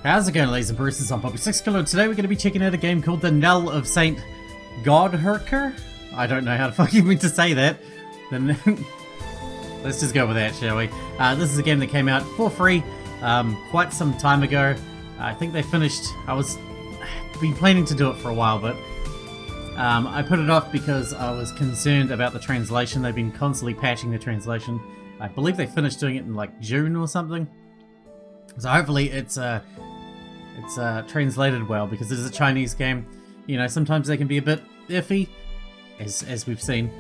How's it going, ladies and bruisers? I'm Sixkilla, and today we're going to be checking out a game called the Knell of St. Godhrkar? I don't know how to fucking mean to say that. Then let's just go with that, shall we? This is a game that came out for free quite some time ago. I think they finished... been planning to do it for a while, but I put it off because I was concerned about the translation. They've been constantly patching the translation. I believe they finished doing it in like June or something. So hopefully it's translated well, because it is a Chinese game. You know, sometimes they can be a bit iffy, as we've seen.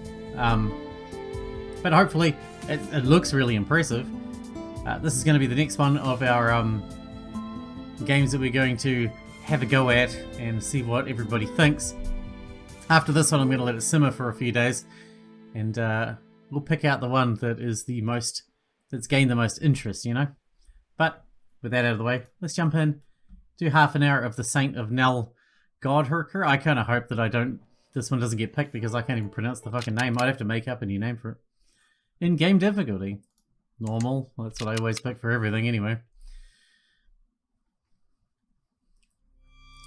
But hopefully it looks really impressive. This is going to be the next one of our games that we're going to have a go at and see what everybody thinks. After this one, I'm going to let it simmer for a few days, and we'll pick out the one that is that's gained the most interest, you know. But with that out of the way, let's jump in. Do half an hour of the Saint of Knell Godhrkar. I kind of hope that this one doesn't get picked, because I can't even pronounce the fucking name. I'd have to make up a new name for it. In-game difficulty. Normal. Well, that's what I always pick for everything anyway.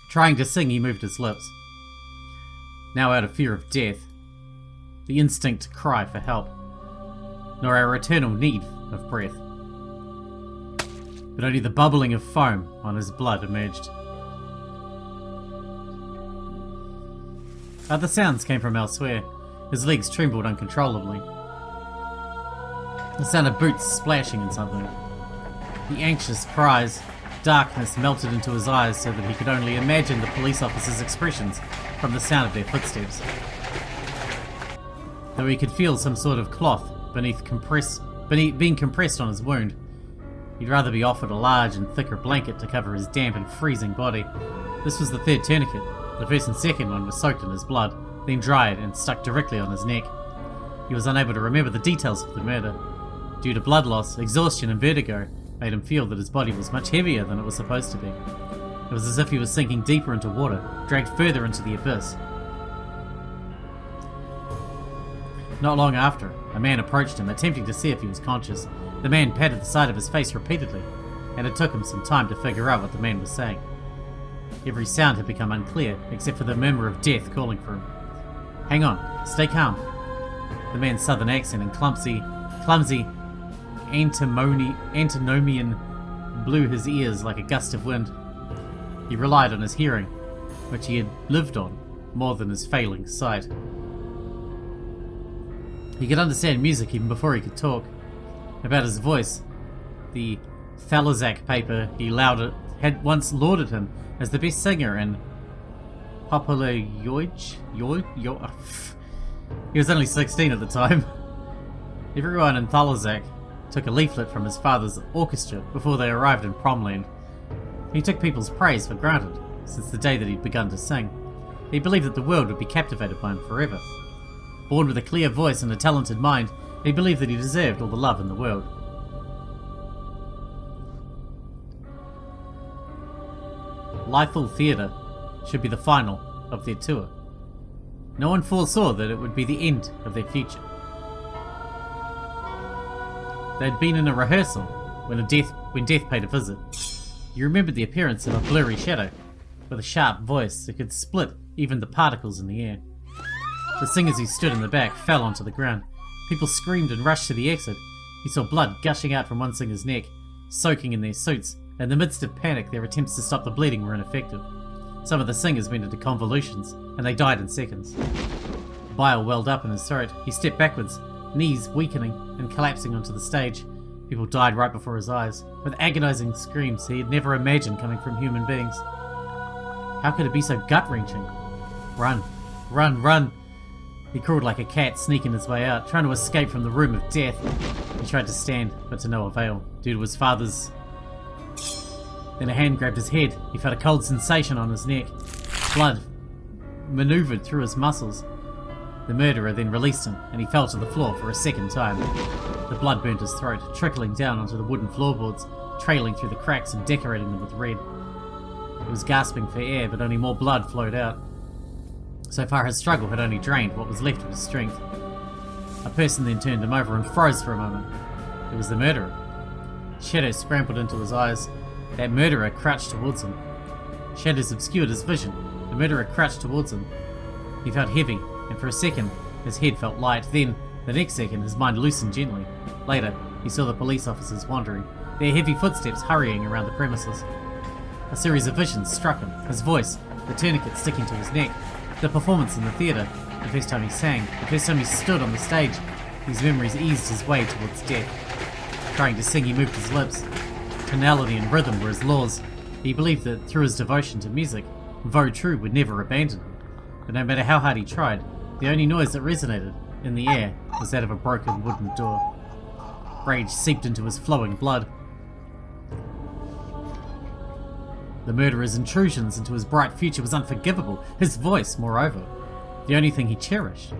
Trying to sing, he moved his lips. Now out of fear of death, the instinct to cry for help, nor our eternal need of breath. But only the bubbling of foam on his blood emerged. Other sounds came from elsewhere. His legs trembled uncontrollably. The sound of boots splashing in something. The anxious cries. Darkness melted into his eyes so that he could only imagine the police officers' expressions from the sound of their footsteps. Though he could feel some sort of cloth beneath being compressed on his wound, he'd rather be offered a large and thicker blanket to cover his damp and freezing body. This was the third tourniquet. The first and second one were soaked in his blood, then dried and stuck directly on his neck. He was unable to remember the details of the murder. Due to blood loss, exhaustion and vertigo made him feel that his body was much heavier than it was supposed to be. It was as if he was sinking deeper into water, dragged further into the abyss. Not long after, a man approached him, attempting to see if he was conscious. The man patted the side of his face repeatedly, and it took him some time to figure out what the man was saying. Every sound had become unclear, except for the murmur of death calling for him. "Hang on, stay calm." The man's southern accent and clumsy antinomian blew his ears like a gust of wind. He relied on his hearing, which he had lived on, more than his failing sight. He could understand music even before he could talk. About his voice, the Thalazac paper had once lauded him as the best singer in Popular Yoij. He was only 16 at the time. Everyone in Thalazac took a leaflet from his father's orchestra before they arrived in Promland. He took people's praise for granted since the day that he'd begun to sing. He believed that the world would be captivated by him forever. Born with a clear voice and a talented mind, he believed that he deserved all the love in the world. Lythal Theatre should be the final of their tour. No one foresaw that it would be the end of their future. They had been in a rehearsal when death paid a visit. He remembered the appearance of a blurry shadow with a sharp voice that could split even the particles in the air. The singers who stood in the back fell onto the ground. People screamed and rushed to the exit. He saw blood gushing out from one singer's neck, soaking in their suits. In the midst of panic, their attempts to stop the bleeding were ineffective. Some of the singers went into convulsions, and they died in seconds. Bile welled up in his throat. He stepped backwards, knees weakening and collapsing onto the stage. People died right before his eyes, with agonizing screams he had never imagined coming from human beings. How could it be so gut-wrenching? Run, run, run! He crawled like a cat, sneaking his way out, trying to escape from the room of death. He tried to stand, but to no avail, due to his father's... Then a hand grabbed his head. He felt a cold sensation on his neck. Blood maneuvered through his muscles. The murderer then released him, and he fell to the floor for a second time. The blood burnt his throat, trickling down onto the wooden floorboards, trailing through the cracks and decorating them with red. He was gasping for air, but only more blood flowed out. So far his struggle had only drained what was left of his strength. A person then turned him over and froze for a moment. It was the murderer. Shadows scrambled into his eyes. That murderer crouched towards him. Shadows obscured his vision. The murderer crouched towards him. He felt heavy, and for a second, his head felt light. Then, the next second, his mind loosened gently. Later, he saw the police officers wandering, their heavy footsteps hurrying around the premises. A series of visions struck him. His voice, the tourniquet sticking to his neck, the performance in the theatre, the first time he sang, the first time he stood on the stage. These memories eased his way towards death. Trying to sing, he moved his lips. Tonality and rhythm were his laws. He believed that through his devotion to music, Godhrkar would never abandon him. But no matter how hard he tried, the only noise that resonated in the air was that of a broken wooden door. Rage seeped into his flowing blood. The murderer's intrusions into his bright future was unforgivable. His voice, moreover, the only thing he cherished.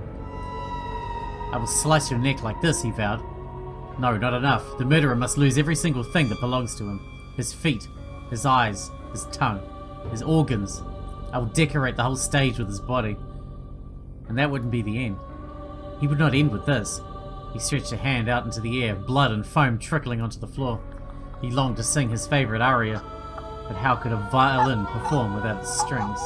I will slice your neck like this, he vowed. No, not enough. The murderer must lose every single thing that belongs to him. His feet, his eyes, his tongue, his organs. I will decorate the whole stage with his body. And that wouldn't be the end. He would not end with this. He stretched a hand out into the air, blood and foam trickling onto the floor. He longed to sing his favourite aria, but how could a violin perform without its strings?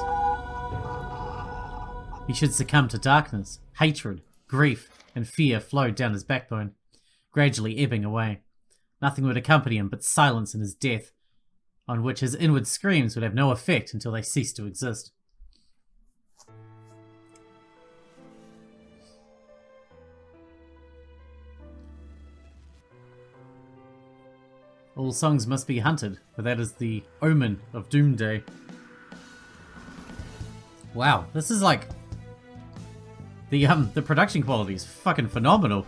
He should succumb to darkness. Hatred, grief, and fear flowed down his backbone, gradually ebbing away. Nothing would accompany him but silence in his death, on which his inward screams would have no effect until they ceased to exist. All songs must be hunted, for that is the omen of Doomday. Wow, this is like... The production quality is fucking phenomenal.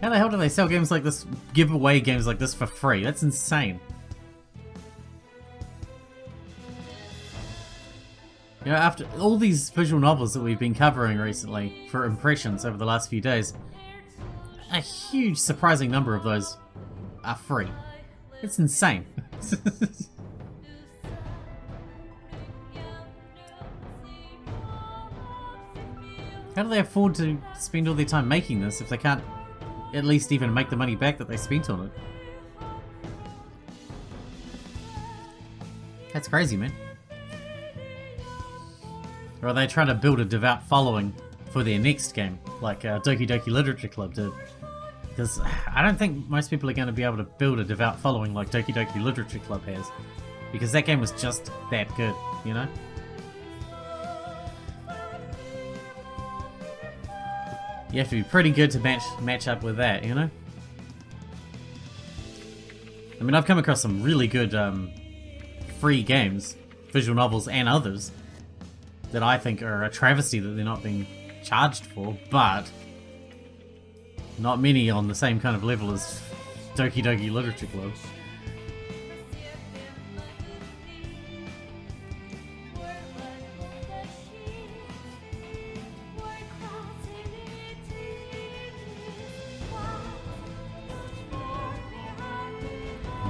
How the hell do they sell games like this, give away games like this for free? That's insane. You know, after all these visual novels that we've been covering recently for impressions over the last few days, a huge surprising number of those are free. It's insane. How do they afford to spend all their time making this if they can't at least even make the money back that they spent on it? That's crazy, man. Or are they trying to build a devout following for their next game, like Doki Doki Literature Club did? Because I don't think most people are going to be able to build a devout following like Doki Doki Literature Club has. Because that game was just that good, you know? You have to be pretty good to match up with that, you know? I mean, I've come across some really good free games, visual novels and others, that I think are a travesty that they're not being charged for, but not many on the same kind of level as Doki Doki Literature Club.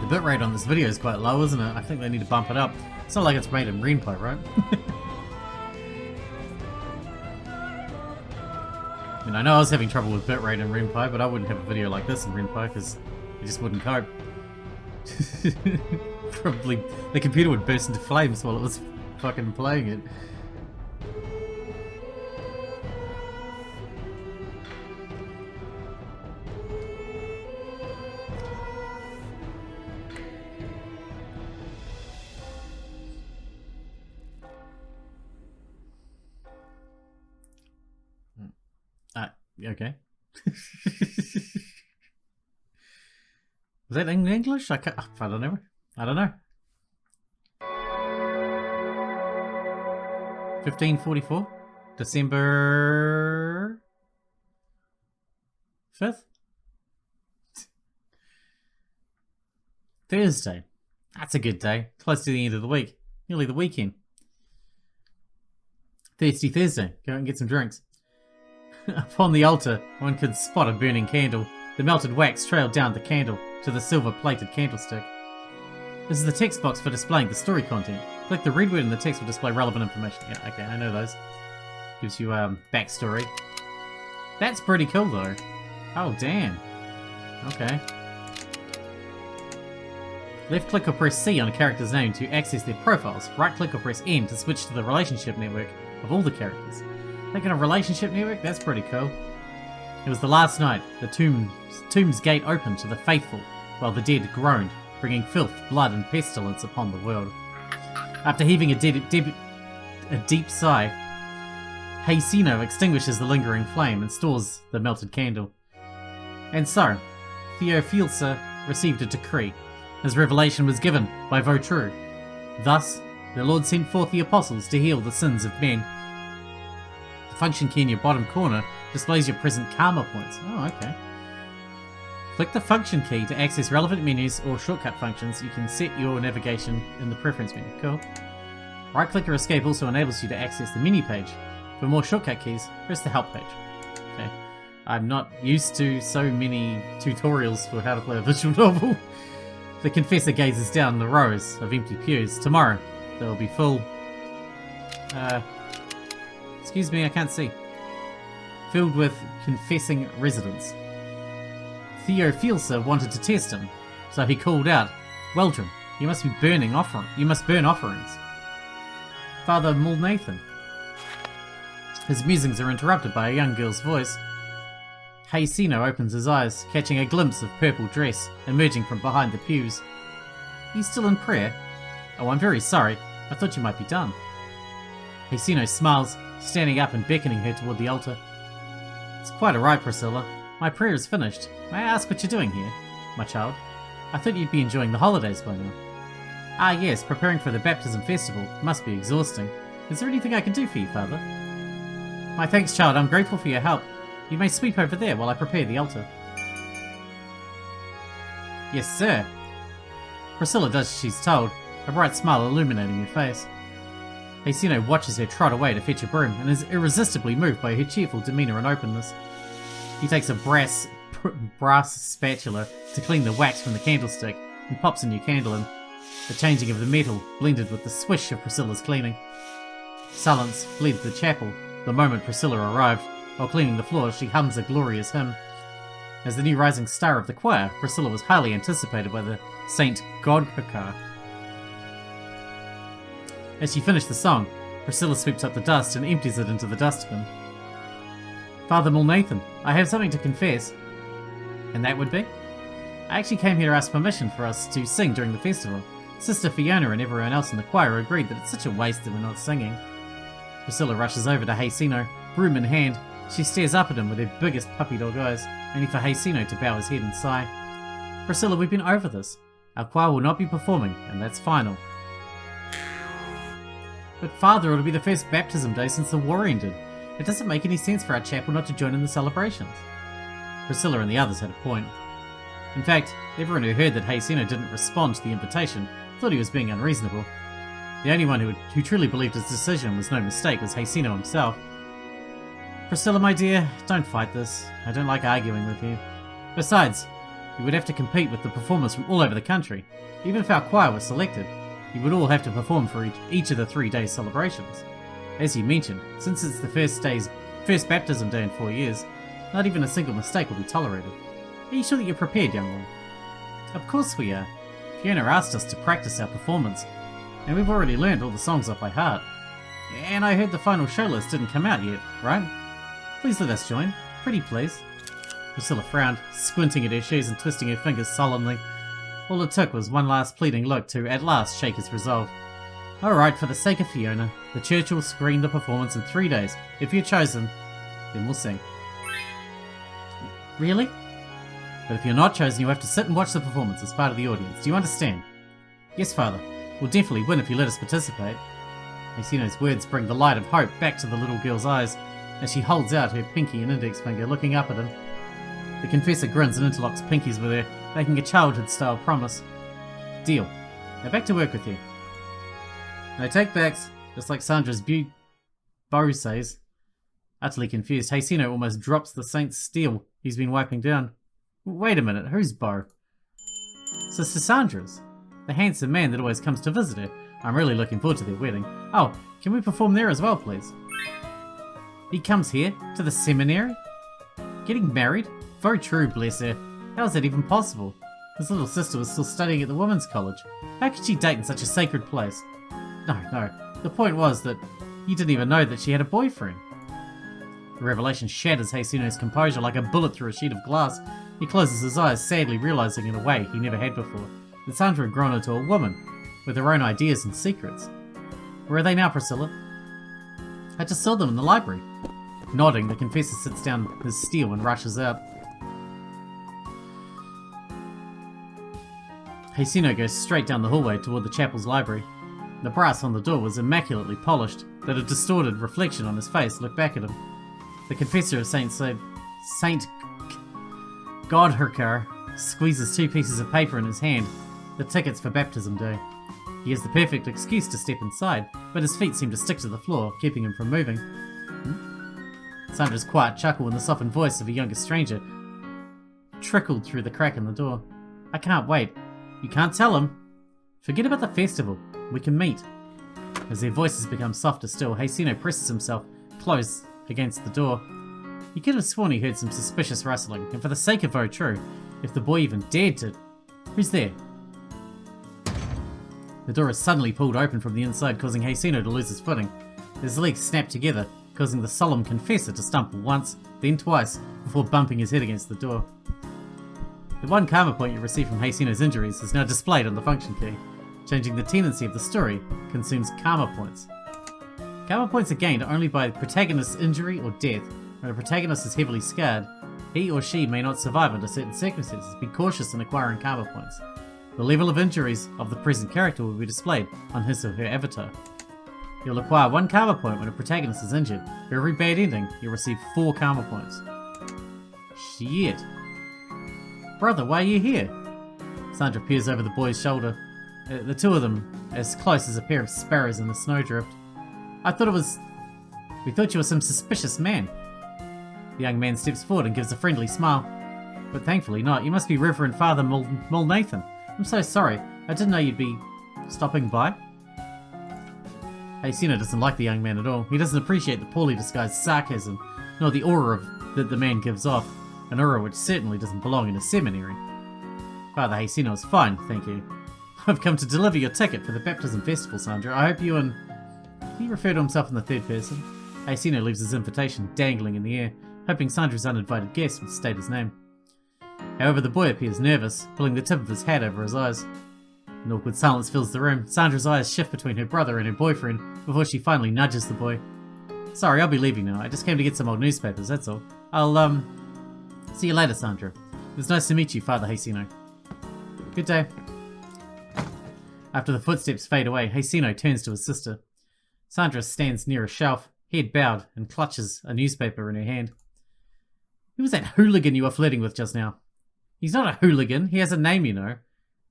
The bitrate on this video is quite low, isn't it? I think they need to bump it up. It's not like it's made in Ren'Py, right? I mean, I know I was having trouble with bitrate in Ren'Py, but I wouldn't have a video like this in Ren'Py because it just wouldn't cope. Probably the computer would burst into flames while it was fucking playing it. Okay. Was that in English? I don't know. I don't know. 1544? December 5th? Thursday. That's a good day. Close to the end of the week. Nearly the weekend. Thirsty Thursday. Go out and get some drinks. Upon the altar, one could spot a burning candle. The melted wax trailed down the candle to the silver-plated candlestick. This is the text box for displaying the story content. Click the red word in the text will display relevant information. Yeah, okay, I know those. Gives you backstory. That's pretty cool, though. Oh, damn. Okay. Left click or press C on a character's name to access their profiles. Right click or press N to switch to the relationship network of all the characters. They got a relationship network? That's pretty cool. It was the last night. The tomb's gate opened to the faithful, while the dead groaned, bringing filth, blood, and pestilence upon the world. After heaving a deep sigh, Haysino extinguishes the lingering flame and stores the melted candle. And so, Theophilsa received a decree. His revelation was given by Votru. Thus, the Lord sent forth the apostles to heal the sins of men. The function key in your bottom corner displays your present karma points. Oh, okay. Click the function key to access relevant menus or shortcut functions. You can set your navigation in the preference menu. Cool. Right-click or escape also enables you to access the menu page. For more shortcut keys, press the help page. Okay. I'm not used to so many tutorials for how to play a visual novel. The confessor gazes down the rows of empty pews. Tomorrow, they will be full. Excuse me, I can't see. Filled with confessing residents. Theophilsa wanted to test him, so he called out, "Weldrum, you must be burning offering. You must burn offerings." Father Mulnathan. His musings are interrupted by a young girl's voice. Haysino opens his eyes, catching a glimpse of purple dress emerging from behind the pews. "You still in prayer?" "Oh, I'm very sorry. I thought you might be done." Haysino smiles, standing up and beckoning her toward the altar. "It's quite alright, Priscilla. My prayer is finished. May I ask what you're doing here, my child? I thought you'd be enjoying the holidays by now." "Ah yes, preparing for the baptism festival. Must be exhausting. Is there anything I can do for you, Father?" "My thanks, child. I'm grateful for your help. You may sweep over there while I prepare the altar." "Yes, sir." Priscilla does as she's told, a bright smile illuminating her face. Haysino watches her trot away to fetch a broom and is irresistibly moved by her cheerful demeanour and openness. He takes a brass spatula to clean the wax from the candlestick and pops a new candle in, the changing of the metal blended with the swish of Priscilla's cleaning. Silence fled the chapel the moment Priscilla arrived. While cleaning the floor, she hums a glorious hymn. As the new rising star of the choir, Priscilla was highly anticipated by the Saint Godhrkar. As she finished the song, Priscilla sweeps up the dust and empties it into the dustbin. "Father Mulnathan, I have something to confess." "And that would be?" "I actually came here to ask permission for us to sing during the festival. Sister Fiona and everyone else in the choir agreed that it's such a waste that we're not singing." Priscilla rushes over to Haysino, broom in hand. She stares up at him with her biggest puppy dog eyes, only for Haysino to bow his head and sigh. "Priscilla, we've been over this. Our choir will not be performing, and that's final." "But Father, it'll be the first baptism day since the war ended. It doesn't make any sense for our chapel not to join in the celebrations." Priscilla and the others had a point. In fact, everyone who heard that Haysino didn't respond to the invitation thought he was being unreasonable. The only one who truly believed his decision was no mistake was Haysino himself. "Priscilla, my dear, don't fight this. I don't like arguing with you. Besides, you would have to compete with the performers from all over the country. Even if our choir was selected, you would all have to perform for each of the 3-day celebrations. As you mentioned, since it's the first baptism day in 4 years, not even a single mistake will be tolerated. Are you sure that you're prepared, young one?" "Of course we are. Fiona asked us to practice our performance, and we've already learned all the songs off by heart. And I heard the final show list didn't come out yet, right? Please let us join. Pretty please." Priscilla frowned, squinting at her shoes and twisting her fingers solemnly. All it took was one last pleading look to at last shake his resolve. "Alright, for the sake of Fiona, the church will screen the performance in 3 days. If you're chosen, then we'll sing." "Really? But if you're not chosen, you'll have to sit and watch the performance as part of the audience. Do you understand?" "Yes, Father. We'll definitely win if you let us participate." Haysino's words bring the light of hope back to the little girl's eyes as she holds out her pinky and index finger, looking up at him. The confessor grins and interlocks pinkies with her, making a childhood-style promise. "Deal. Now back to work with you." "No take-backs, just like Sandra's bow says." Utterly confused, Haysino almost drops the saint's steel he's been wiping down. "Wait a minute, whose bow?" "Sister Sandra's. The handsome man that always comes to visit her. I'm really looking forward to their wedding. Oh, can we perform there as well, please?" "He comes here? To the seminary? Getting married? Very true, bless her. How is that even possible? His little sister was still studying at the women's college. How could she date in such a sacred place? No. The point was that he didn't even know that she had a boyfriend. The revelation shatters Haseeno's composure like a bullet through a sheet of glass. He closes his eyes, sadly realizing in a way he never had before that Sandra had grown into a woman with her own ideas and secrets. Where are they now, Priscilla? I just saw them in the library. Nodding, the confessor sits down his steel and rushes out. Haseeno goes straight down the hallway toward the chapel's library. The brass on the door was immaculately polished, but a distorted reflection on his face looked back at him. The confessor of Saint Godhrkar squeezes 2 pieces of paper in his hand, the tickets for baptism day. He has the perfect excuse to step inside, but his feet seem to stick to the floor, keeping him from moving. Sandra's quiet chuckle and the softened voice of a younger stranger trickled through the crack in the door. I can't wait. You can't tell him. Forget about the festival. We can meet. As their voices become softer still, Haseeno presses himself close against the door. He could have sworn he heard some suspicious rustling, and for the sake of true, if the boy even dared to... Who's there? The door is suddenly pulled open from the inside, causing Haseeno to lose his footing. His legs snap together, causing the solemn confessor to stumble once, then twice, before bumping his head against the door. The 1 karma point you receive from Haseeno's injuries is now displayed on the function key. Changing the tendency of the story consumes karma points. Karma points are gained only by protagonist's injury or death. When a protagonist is heavily scarred, he or she may not survive under certain circumstances. Be cautious in acquiring karma points. The level of injuries of the present character will be displayed on his or her avatar. You'll acquire 1 karma point when a protagonist is injured. For every bad ending, you'll receive 4 karma points. Shit. Brother, why are you here? Sandra peers over the boy's shoulder. The 2 of them, as close as a pair of sparrows in the snowdrift. We thought you were some suspicious man. The young man steps forward and gives a friendly smile. But thankfully not. You must be Reverend Father Mulnathan. I'm so sorry. I didn't know you'd be stopping by. Haseeno doesn't like the young man at all. He doesn't appreciate the poorly disguised sarcasm, nor the aura that the man gives off. An aura which certainly doesn't belong in a seminary. Father Haseeno is fine, thank you. I've come to deliver your ticket for the baptism festival, Sandra. I hope you and... He referred to himself in the 3rd person. Haseeno leaves his invitation dangling in the air, hoping Sandra's uninvited guest would state his name. However, the boy appears nervous, pulling the tip of his hat over his eyes. An awkward silence fills the room. Sandra's eyes shift between her brother and her boyfriend before she finally nudges the boy. Sorry, I'll be leaving now. I just came to get some old newspapers, that's all. I'll, see you later, Sandra. It was nice to meet you, Father Haseeno. Good day. After the footsteps fade away, Haseeno turns to his sister. Sandra stands near a shelf, head bowed, and clutches a newspaper in her hand. Who was that hooligan you were flirting with just now? He's not a hooligan. He has a name, you know.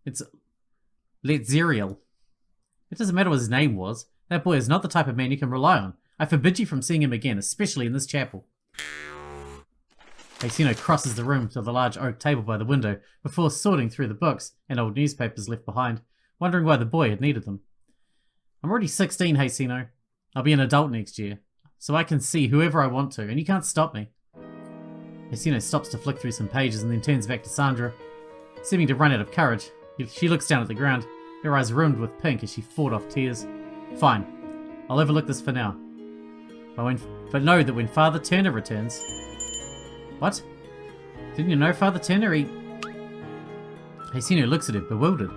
It's Letzeriel. It doesn't matter what his name was. That boy is not the type of man you can rely on. I forbid you from seeing him again, especially in this chapel. Haseeno crosses the room to the large oak table by the window before sorting through the books and old newspapers left behind, wondering why the boy had needed them. I'm already 16, Haseeno. I'll be an adult next year, so I can see whoever I want to, and you can't stop me. Haseeno stops to flick through some pages and then turns back to Sandra. Seeming to run out of courage, she looks down at the ground, her eyes rimmed with pink as she fought off tears. Fine, I'll overlook this for now. But know that when Father Turner returns... What? Didn't you know Father Turner? Haseeno looks at her, bewildered.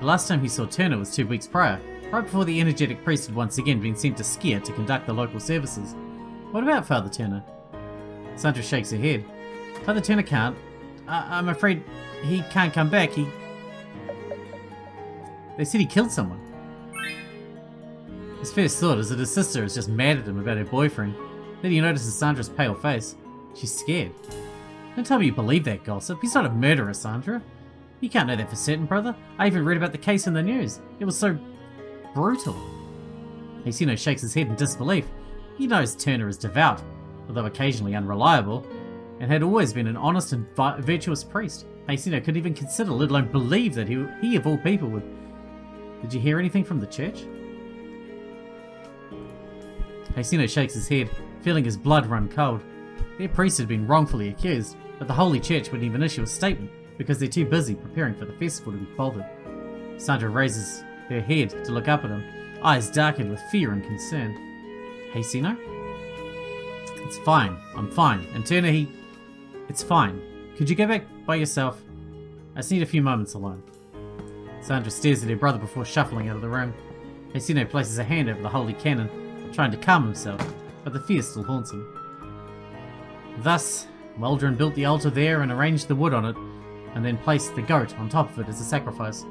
The last time he saw Turner was 2 weeks prior, right before the energetic priest had once again been sent to Skier to conduct the local services. What about Father Turner? Sandra shakes her head. Father Turner can't. I'm afraid he can't come back. They said he killed someone. His first thought is that his sister is just mad at him about her boyfriend. Then he notices Sandra's pale face. She's scared. Don't tell me you believe that gossip. He's not a murderer, Sandra. You can't know that for certain, brother. I even read about the case in the news. It was so brutal. Haseeno shakes his head in disbelief. He knows Turner is devout, although occasionally unreliable, and had always been an honest and virtuous priest. Haseeno couldn't even consider, let alone believe, that he of all people would... Did you hear anything from the church? Haseeno shakes his head, feeling his blood run cold. Their priest had been wrongfully accused, but the Holy Church wouldn't even issue a statement. because they're too busy preparing for the festival to be bolted. Sandra raises her head to look up at him, eyes darkened with fear and concern. Hey, Sino? It's fine. I'm fine. And Turner, It's fine. Could you go back by yourself? I just need a few moments alone. Sandra stares at her brother before shuffling out of the room. Hesino places a hand over the holy cannon, trying to calm himself, but the fear still haunts him. Thus, Waldron built the altar there and arranged the wood on it, and then placed the goat on top of it as a sacrifice.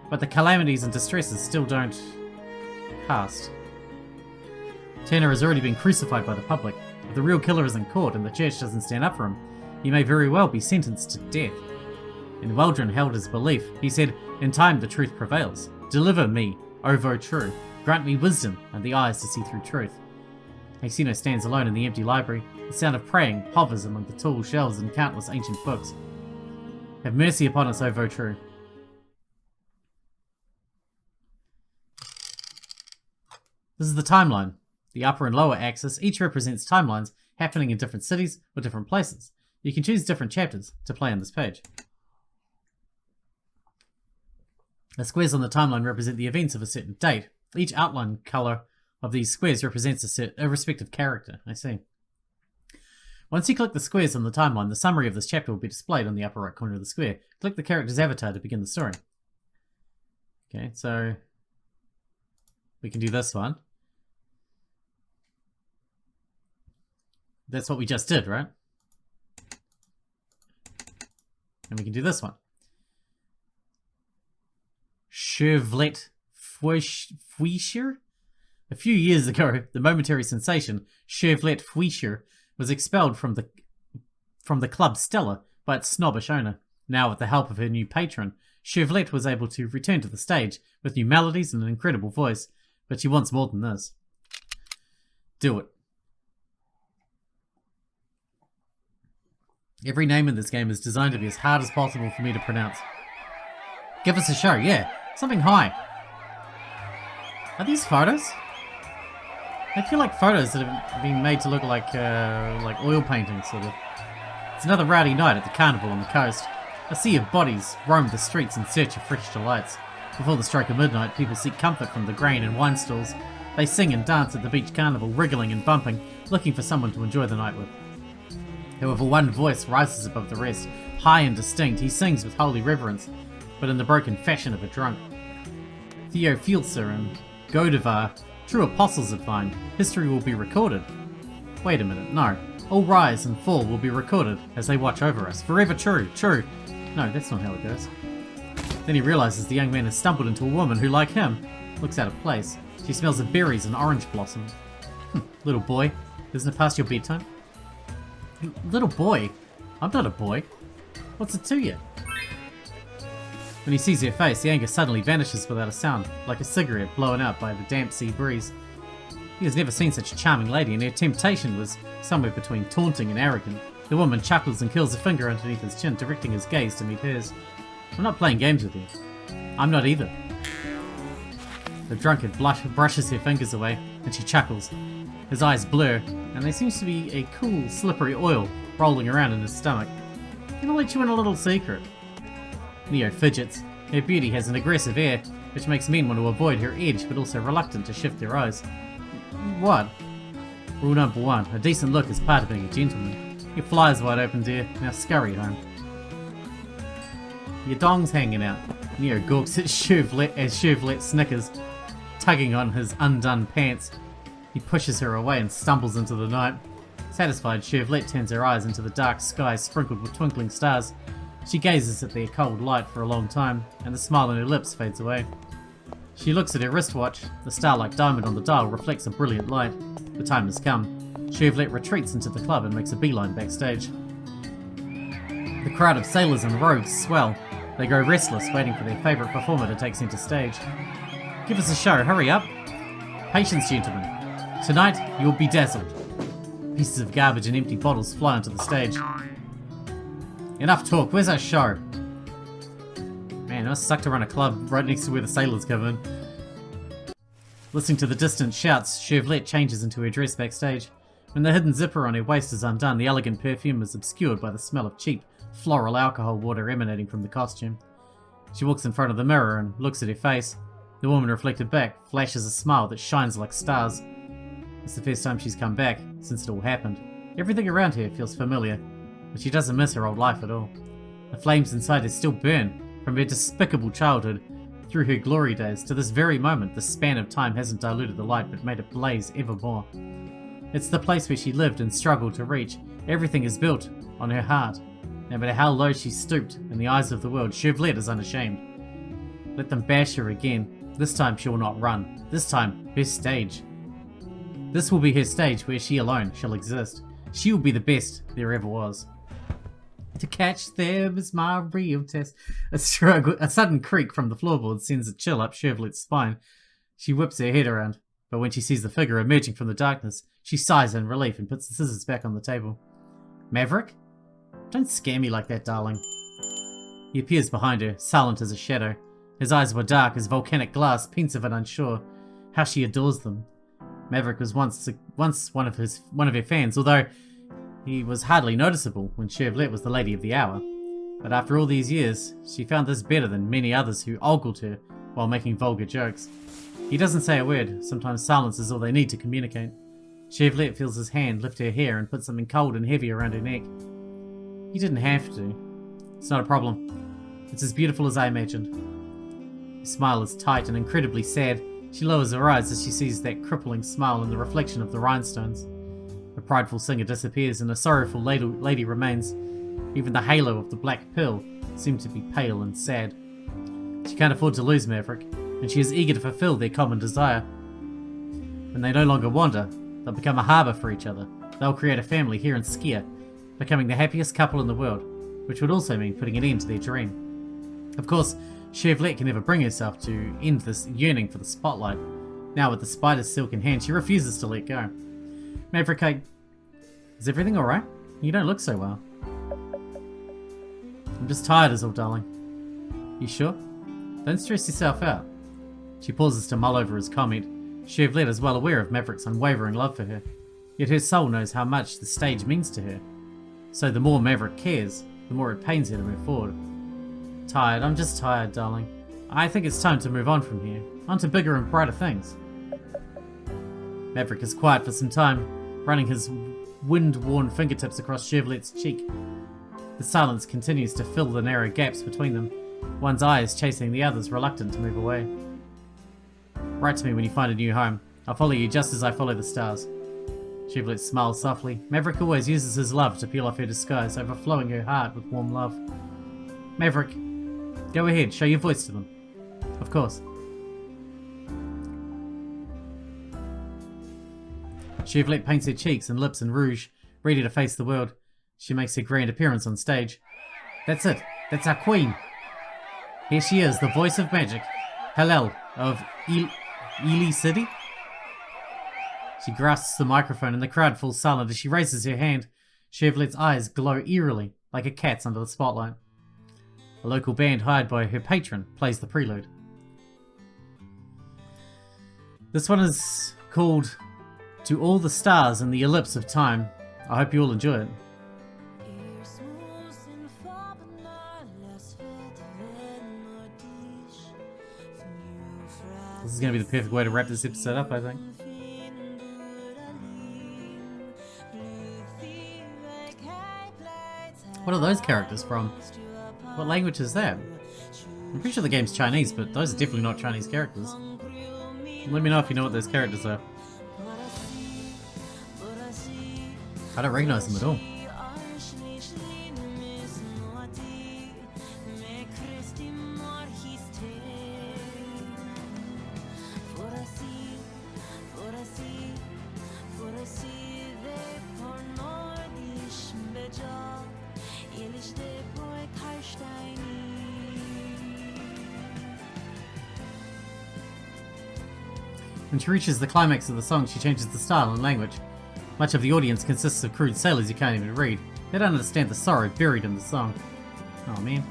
But the calamities and distresses still don't past. Turner has already been crucified by the public. If the real killer is in court and the church doesn't stand up for him, he may very well be sentenced to death. And Waldron held his belief. He said, "In time the truth prevails. Deliver me, Ovo true. Grant me wisdom and the eyes to see through truth." Hesino stands alone in the empty library. The sound of praying hovers among the tall shelves and countless ancient books. Have mercy upon us, Ovo true. This is the timeline. The upper and lower axis each represents timelines happening in different cities or different places. You can choose different chapters to play on this page. The squares on the timeline represent the events of a certain date. Each outline colour of these squares represents a respective character. I see. Once you click the squares on the timeline, the summary of this chapter will be displayed on the upper right corner of the square. Click the character's avatar to begin the story. Okay, so we can do this one. That's what we just did, right? And we can do this one. Chevlet Fouisher? A few years ago, the momentary sensation Chevlet Fouisher was expelled from the club Stella by its snobbish owner. Now, with the help of her new patron, Chevlet was able to return to the stage with new melodies and an incredible voice, but she wants more than this. Do it. Every name in this game is designed to be as hard as possible for me to pronounce. Give us a show, yeah. Something high. Are these photos? I feel like photos that have been made to look like oil paintings, sort of. It's another rowdy night at the carnival on the coast. A sea of bodies roam the streets in search of fresh delights. Before the stroke of midnight, people seek comfort from the grain and wine stalls. They sing and dance at the beach carnival, wriggling and bumping, looking for someone to enjoy the night with. However, one voice rises above the rest. High and distinct, he sings with holy reverence, but in the broken fashion of a drunk. Theophilsa and Godhrkar, true apostles of thine, history will be recorded. Wait a minute, no. All rise and fall will be recorded as they watch over us. Forever true, true. No, that's not how it goes. Then he realizes the young man has stumbled into a woman who, like him, looks out of place. She smells of berries and orange blossom. Little boy, isn't it past your bedtime? Little boy? I'm not a boy. What's it to you? When he sees her face, the anger suddenly vanishes without a sound, like a cigarette blown out by the damp sea breeze. He has never seen such a charming lady, and her temptation was somewhere between taunting and arrogant. The woman chuckles and curls a finger underneath his chin, directing his gaze to meet hers. I'm not playing games with you. I'm not either. The drunkard brushes her fingers away, and she chuckles. His eyes blur, and there seems to be a cool, slippery oil rolling around in his stomach. I'm gonna let you in a little secret. Neo fidgets. Her beauty has an aggressive air, which makes men want to avoid her edge, but also reluctant to shift their eyes. What? Rule number 1, a decent look is part of being a gentleman. Your fly's wide open, dear. Now scurry home. Your dong's hanging out. Neo gawks at Chevlet as Chevlet snickers, tugging on his undone pants. He pushes her away and stumbles into the night. Satisfied, Chevlet turns her eyes into the dark sky sprinkled with twinkling stars. She gazes at their cold light for a long time, and the smile on her lips fades away. She looks at her wristwatch. The star-like diamond on the dial reflects a brilliant light. The time has come. Chevlet retreats into the club and makes a beeline backstage. The crowd of sailors and rogues swell. They grow restless, waiting for their favourite performer to take centre stage. Give us a show, hurry up! Patience, gentlemen. Tonight, you'll be dazzled. Pieces of garbage and empty bottles fly onto the stage. Enough talk, where's our show? Man, it must suck to run a club right next to where the sailors come in. Listening to the distant shouts, Chevlet changes into her dress backstage. When the hidden zipper on her waist is undone, the elegant perfume is obscured by the smell of cheap, floral alcohol water emanating from the costume. She walks in front of the mirror and looks at her face. The woman reflected back flashes a smile that shines like stars. It's the first time she's come back since it all happened. Everything around her feels familiar, but she doesn't miss her old life at all. The flames inside her still burn from her despicable childhood through her glory days to this very moment. The span of time hasn't diluted the light but made it blaze ever more. It's the place where she lived and struggled to reach. Everything is built on her heart. No matter how low she stooped in the eyes of the world, Chevlet is unashamed. Let them bash her again. This time she will not run. This time, her stage. This will be her stage where she alone shall exist. She will be the best there ever was. To catch them is my real test. A sudden creak from the floorboard sends a chill up Chevlet's spine. She whips her head around, but when she sees the figure emerging from the darkness, she sighs in relief and puts the scissors back on the table. Maverick? Don't scare me like that, darling. He appears behind her, silent as a shadow. His eyes were dark as volcanic glass, pensive and unsure. How she adores them. Maverick was once one of her fans, although he was hardly noticeable when Chevlet was the lady of the hour. But after all these years, she found this better than many others who ogled her while making vulgar jokes. He doesn't say a word. Sometimes silence is all they need to communicate. Chevlet feels his hand lift her hair and put something cold and heavy around her neck. He didn't have to. It's not a problem. It's as beautiful as I imagined. Her smile is tight and incredibly sad. She lowers her eyes as she sees that crippling smile in the reflection of the rhinestones. The prideful singer disappears and a sorrowful lady remains. Even the halo of the black pearl seemed to be pale and sad. She can't afford to lose Maverick, and she is eager to fulfill their common desire. When they no longer wander, they'll become a harbour for each other. They'll create a family here in Sixkilla, becoming the happiest couple in the world, which would also mean putting an end to their dream. Of course, Chevlet can never bring herself to end this yearning for the spotlight. Now with the spider's silk in hand, she refuses to let go. Maverick, is everything alright? You don't look so well. I'm just tired is all, darling. You sure? Don't stress yourself out. She pauses to mull over his comment. Chevlet is well aware of Maverick's unwavering love for her, yet her soul knows how much the stage means to her. So the more Maverick cares, the more it pains her to move forward. Tired, I'm just tired, darling. I think it's time to move on from here, on to bigger and brighter things. Maverick is quiet for some time, running his wind-worn fingertips across Chevlet's cheek. The silence continues to fill the narrow gaps between them, one's eyes chasing the other's, reluctant to move away. Write to me when you find a new home. I'll follow you just as I follow the stars. Chevlet smiles softly. Maverick always uses his love to peel off her disguise, overflowing her heart with warm love. Maverick, go ahead, show your voice to them. Of course. Chevlet paints her cheeks and lips in rouge, ready to face the world. She makes her grand appearance on stage. That's it. That's our queen. Here she is, the voice of magic. Knell of Ely City. She grasps the microphone and the crowd falls silent as she raises her hand. Chevlet's eyes glow eerily, like a cat's under the spotlight. A local band hired by her patron plays the prelude. This one is called To All the Stars in the Ellipse of Time. I hope you all enjoy it. This is going to be the perfect way to wrap this episode up, I think. What are those characters from? What language is that? I'm pretty sure the game's Chinese, but those are definitely not Chinese characters. Let me know if you know what those characters are. I don't recognize them at all. When she reaches the climax of the song, she changes the style and language. Much of the audience consists of crude sailors you can't even read. They don't understand the sorrow buried in the song. Oh man.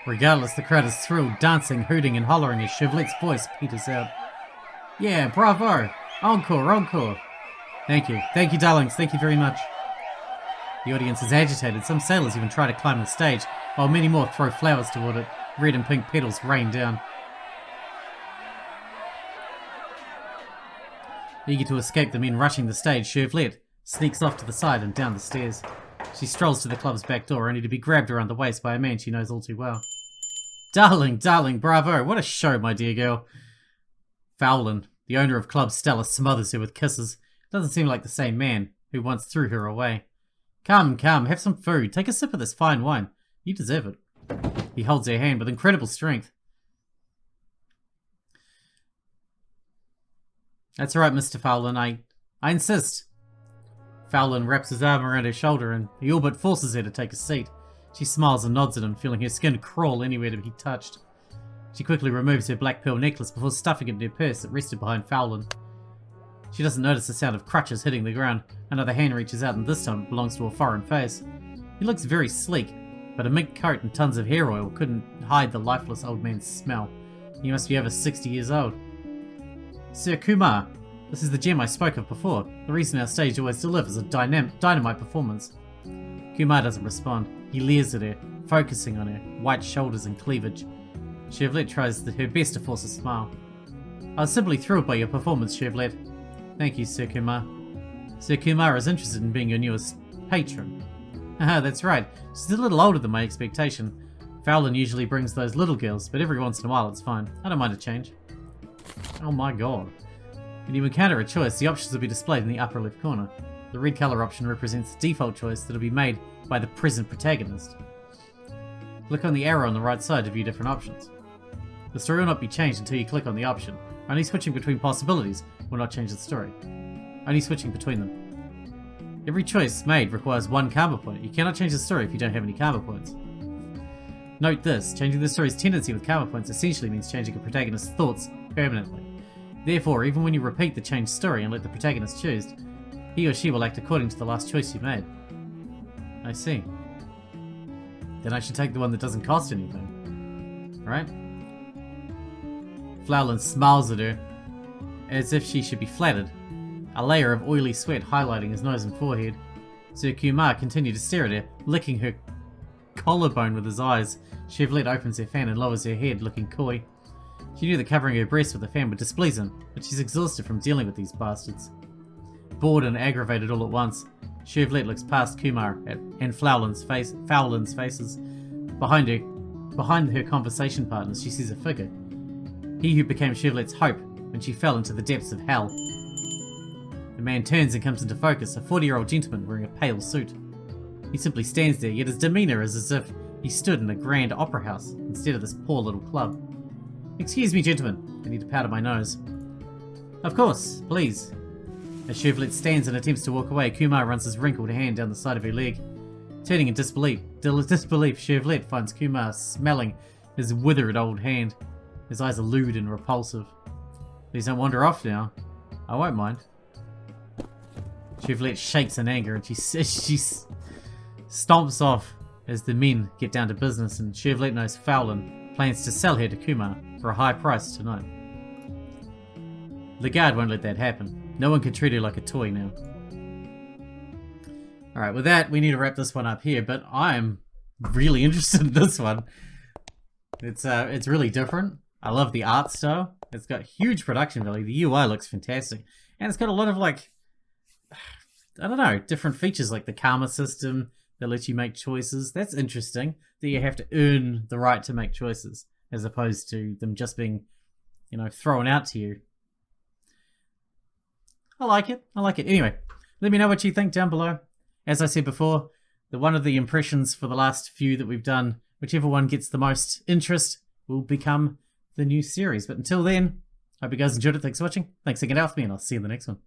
Regardless, the crowd is thrilled, dancing, hooting, and hollering as Chevlette's voice peters out. Yeah, bravo! Encore, encore! Thank you, darlings, thank you very much. The audience is agitated. Some sailors even try to climb the stage, while many more throw flowers toward it. Red and pink petals rain down. Eager to escape the men rushing the stage, Chevlette sneaks off to the side and down the stairs. She strolls to the club's back door, only to be grabbed around the waist by a man she knows all too well. Darling, bravo! What a show, my dear girl. Fowlin, the owner of Club Stella, smothers her with kisses. Doesn't seem like the same man who once threw her away. Come, have some food. Take a sip of this fine wine. You deserve it. He holds her hand with incredible strength. That's right, Mr. Fowlin. I insist. Fowlin wraps his arm around her shoulder and he all but forces her to take a seat. She smiles and nods at him, feeling her skin crawl anywhere to be touched. She quickly removes her black pearl necklace before stuffing it in her purse that rested behind Fowlin. She doesn't notice the sound of crutches hitting the ground. Another hand reaches out and this time it belongs to a foreign face. He looks very sleek, but a mink coat and tons of hair oil couldn't hide the lifeless old man's smell. He must be over 60 years old. Sir Kumar, this is the gem I spoke of before. The reason our stage always delivers a dynamite performance. Kumar doesn't respond. He leers at her, focusing on her white shoulders and cleavage. Chevlette tries her best to force a smile. I was simply thrilled by your performance, Chevlette. Thank you, Sir Kumar. Sir Kumar is interested in being your newest patron. Haha, that's right. She's a little older than my expectation. Fowlin usually brings those little girls, but every once in a while it's fine. I don't mind a change. Oh my god. When you encounter a choice, the options will be displayed in the upper left corner. The red colour option represents the default choice that will be made by the present protagonist. Click on the arrow on the right side to view different options. The story will not be changed until you click on the option. Only switching between possibilities will not change the story. Only switching between them. Every choice made requires 1 karma point. You cannot change the story if you don't have any karma points. Note this, changing the story's tendency with karma points essentially means changing a protagonist's thoughts permanently. Therefore, even when you repeat the changed story and let the protagonist choose, he or she will act according to the last choice you made. I see. Then I should take the one that doesn't cost anything. Right? Fowlin smiles at her, as if she should be flattered, a layer of oily sweat highlighting his nose and forehead. Sir Kumar continued to stare at her, licking her collarbone with his eyes. Chevlette opens her fan and lowers her head, looking coy. She knew that covering her breast with the fan would displease him, but she's exhausted from dealing with these bastards. Bored and aggravated all at once, Chevlette looks past Kumar and Fowlin's faces. Behind her conversation partners, she sees a figure. He who became Chevlette's hope when she fell into the depths of hell. The man turns and comes into focus, a 40-year-old gentleman wearing a pale suit. He simply stands there, yet his demeanour is as if he stood in a grand opera house instead of this poor little club. Excuse me, gentlemen, I need to powder my nose. Of course, please. As Chevlette stands and attempts to walk away, Kumar runs his wrinkled hand down the side of her leg. Turning in disbelief, Chevlette finds Kumar smelling his withered old hand. His eyes are lewd and repulsive. Please don't wander off now. I won't mind. Chevlette shakes in anger and she stomps off as the men get down to business, and Chevlette knows Fowlin plans to sell her to Kumar for a high price tonight. The guard won't let that happen. No one can treat her like a toy now. Alright, with that, we need to wrap this one up here, but I'm really interested in this one. It's really different. I love the art style. It's got huge production value. The UI looks fantastic. And it's got a lot of, like, I don't know, different features like the karma system that lets you make choices. That's interesting, that you have to earn the right to make choices, as opposed to them just being, you know, thrown out to you. I like it. Anyway, let me know what you think down below. As I said before, one of the impressions for the last few that we've done, whichever one gets the most interest, will become the new series. But until then, hope you guys enjoyed it. Thanks for watching. Thanks again, Alf, and I'll see you in the next one.